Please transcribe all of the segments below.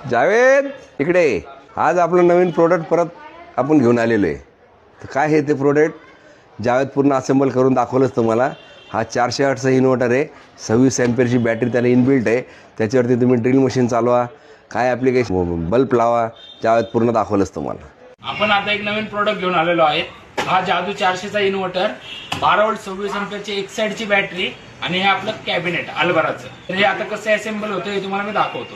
जावेद इकडे. आज आपलं नवीन प्रोडक्ट परत आपण घेऊन आलेलो आहे. तर काय आहे ते प्रोडक्ट जावेद पूर्ण असेंबल करून दाखवलंच तुम्हाला. हा 400 वॅटचा इन्व्हर्टर आहे. 26 अँपेअरची बॅटरी त्याला इनबिल्ट आहे. त्याच्यावरती तुम्ही ड्रिल मशीन चालवा, काय ॲप्लिकेशन, बल्ब लावा, जावेद पूर्ण दाखवलंच तुम्हाला. आपण आता एक नवीन प्रोडक्ट घेऊन आलेलो आहे. हा जादू 400चा इन्व्हर्टर, 12 वोल्ट 26 अँपेअरची एक साईडची बॅटरी आणि हे आपलं कॅबिनेट अल्बाराचं. तर हे आता कसं असेंबल होतं हे तुम्हाला मी दाखवतो.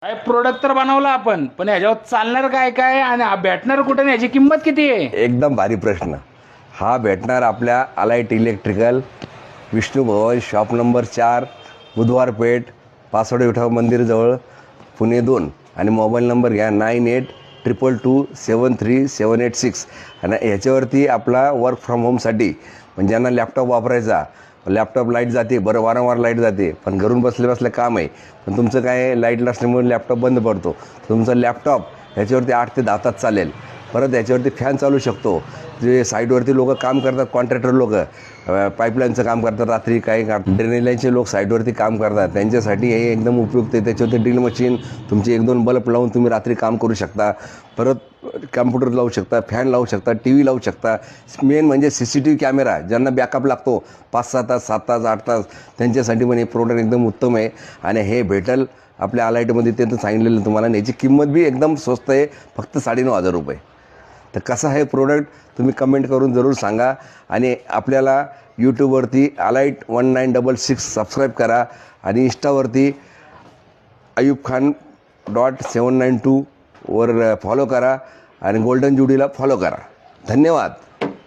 काय प्रोडक्ट तर बनवला आपण, पण ह्याच्यावर चालणार काय काय आणि भेटणार कुठे, याची किंमत किती आहे? एकदम भारी प्रश्न. हा भेटणार आपल्या अलाइट इलेक्ट्रिकल, विष्णू भवन, शॉप नंबर 4, बुधवार पेठ, पासवडे विठा मंदिरजवळ, पुणे 2. आणि मोबाईल नंबर घ्या 9822273786. आणि ह्याच्यावरती आपला वर्क फ्रॉम होमसाठी, म्हणजे ज्यांना लॅपटॉप वापरायचा, लॅपटॉप लाईट जाते, बरं वारंवार लाईट जाते, पण घरून बसले बसले काम आहे, पण तुमचं काय लाईट नसल्यामुळे लॅपटॉप बंद पडतो, तुमचा लॅपटॉप ह्याच्यावरती 8 ते 10 तास चालेल. परत याच्यावरती फॅन चालू शकतो. जे साईडवरती लोक काम करतात, कॉन्ट्रॅक्टर लोक पाईपलाईनचं काम करतात, रात्री काही ड्रेनेज लाईनचे लोक साईडवरती काम करतात, त्यांच्यासाठी हे एकदम उपयुक्त आहे. त्याच्यावरती ड्रिल मशीन, तुमचे 1-2 बल्ब लावून तुम्ही रात्री काम करू शकता. परत कॅम्प्युटर लावू शकता, फॅन लावू शकता, टी व्ही लावू शकता. मेन म्हणजे CCTV कॅमेरा, ज्यांना बॅकअप लागतो 5-6 तास, 7 तास, 8 तास, त्यांच्यासाठी पण हे प्रोडक्ट एकदम उत्तम आहे. आणि हे भेटेल आपल्या अलाईटमध्ये, ते तर सांगितलेलं तुम्हाला. आणि याची किंमत बी एकदम स्वस्त आहे, फक्त 9,500 रुपये. तर कसं आहे प्रोडक्ट तुम्ही कमेंट करून जरूर सांगा. आणि आपल्याला यूट्यूबवरती अलाईट 1966 सबस्क्राईब करा. आणि इंस्टावरती ayubkhan.792 वर फॉलो करा. आणि गोल्डन जुडीला फॉलो करा. धन्यवाद.